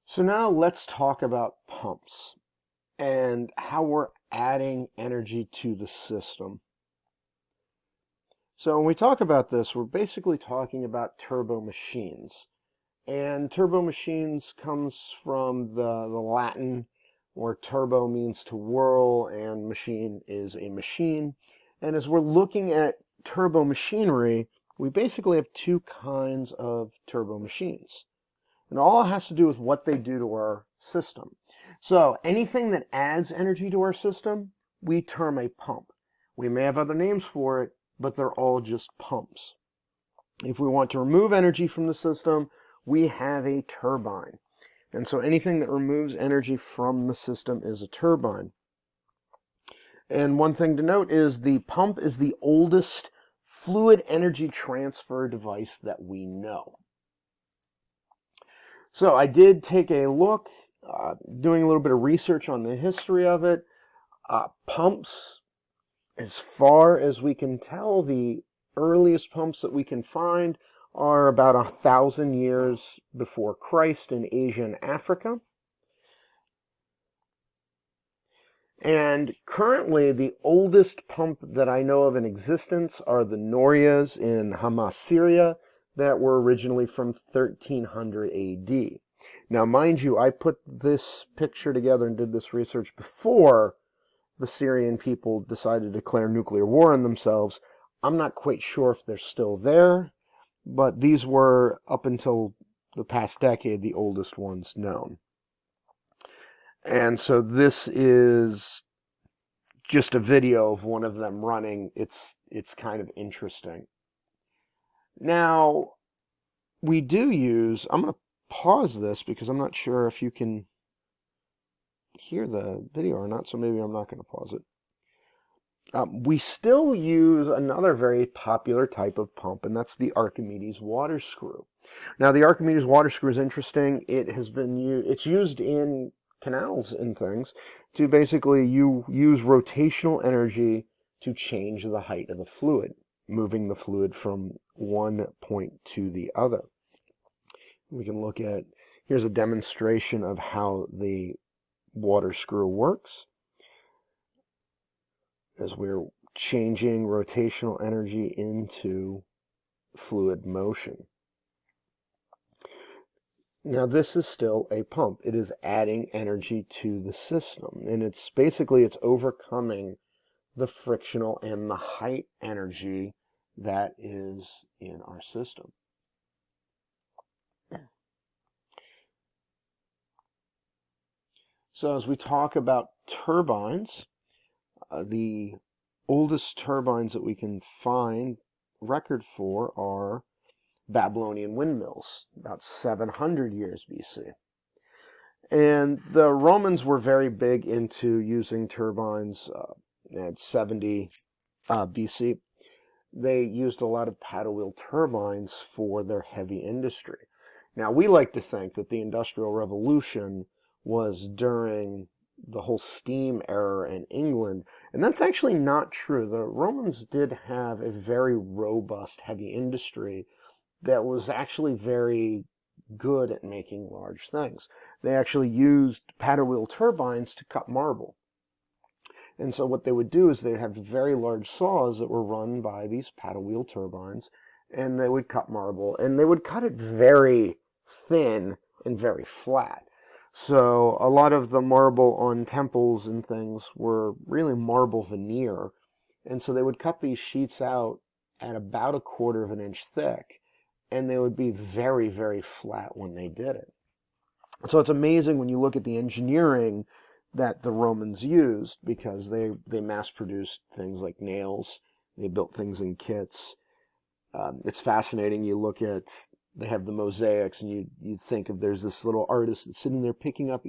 So now let's talk about pumps and how we're adding energy to the system. So when we talk about this, we're basically talking about turbo machines. And turbo machines comes from the Latin, where turbo means to whirl and machine is a machine. And as we're looking at turbo machinery, we basically have two kinds of turbo machines. And all has to do with what they do to our system. So anything that adds energy to our system, we term a pump. We may have other names for it, but they're all just pumps. If we want to remove energy from the system, we have a turbine. And so anything that removes energy from the system is a turbine. And one thing to note is the pump is the oldest fluid energy transfer device that we know. So I did take a look, doing a little bit of research on the history of it. Pumps, as far as we can tell, the earliest pumps that we can find are about 1,000 years before Christ in Asia and Africa. And currently, the oldest pump that I know of in existence are the Norias in Hamas, Syria, that were originally from 1300 AD. Now, mind you, I put this picture together and did this research before the Syrian people decided to declare nuclear war on themselves. I'm not quite sure if they're still there, but these were, up until the past decade, the oldest ones known. And so this is just a video of one of them running. It's kind of interesting. Now, we do use, I'm going to pause this because I'm not sure if you can hear the video or not, so maybe I'm not going to pause it. We still use another very popular type of pump, and that's the Archimedes water screw. Now, the Archimedes water screw is interesting. It's used in canals and things to basically use rotational energy to change the height of the fluid, moving the fluid from one point to the other. We can look at, here's a demonstration of how the water screw works as we're changing rotational energy into fluid motion. Now, this is still a pump. It is adding energy to the system, and it's overcoming the frictional and the height energy that is in our system. So as we talk about turbines, the oldest turbines that we can find record for are Babylonian windmills, about 700 years BC. And the Romans were very big into using turbines at 70 BC. They used a lot of paddle wheel turbines for their heavy industry. Now, we like to think that the Industrial Revolution was during the whole steam era in England, and that's actually not true. The Romans did have a very robust heavy industry that was actually very good at making large things. They actually used paddle wheel turbines to cut marble. And so what they would do is they'd have very large saws that were run by these paddle wheel turbines, and they would cut marble, and they would cut it very thin and very flat. So a lot of the marble on temples and things were really marble veneer. And so they would cut these sheets out at about 1/4 of an inch thick, and they would be very, very flat when they did it. So it's amazing when you look at the engineering that the Romans used, because they mass-produced things like nails. They built things in kits. It's fascinating. You look at, they have the mosaics, and you think of, there's this little artist that's sitting there picking up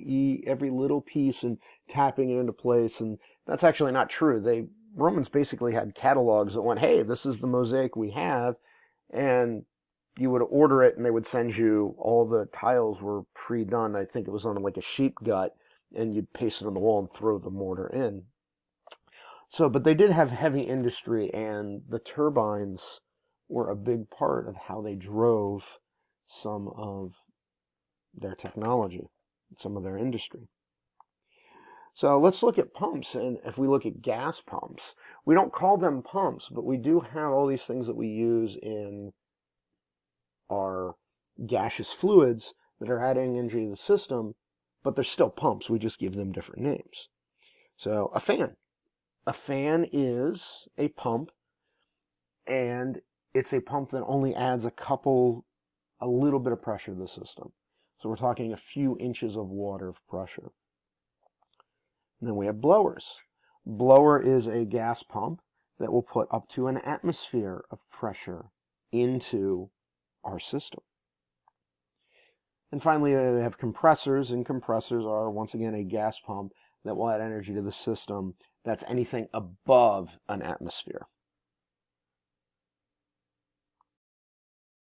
every little piece and tapping it into place, and that's actually not true. Romans basically had catalogs that went, hey, this is the mosaic we have, and you would order it, and they would send you, all the tiles were pre-done. I think it was on like a sheep gut, and you'd paste it on the wall and throw the mortar in. So, but they did have heavy industry, and the turbines were a big part of how they drove some of their technology. some of their industry. So let's look at pumps, and if we look at gas pumps, we don't call them pumps, but we do have all these things that we use in our gaseous fluids that are adding energy to the system, but they're still pumps. We just give them different names. So a fan. A fan is a pump, and it's a pump that only adds a little bit of pressure to the system. So we're talking a few inches of water of pressure. And then we have blowers. Blower is a gas pump that will put up to an atmosphere of pressure into our system. And finally, we have compressors, and compressors are, once again, a gas pump that will add energy to the system that's anything above an atmosphere.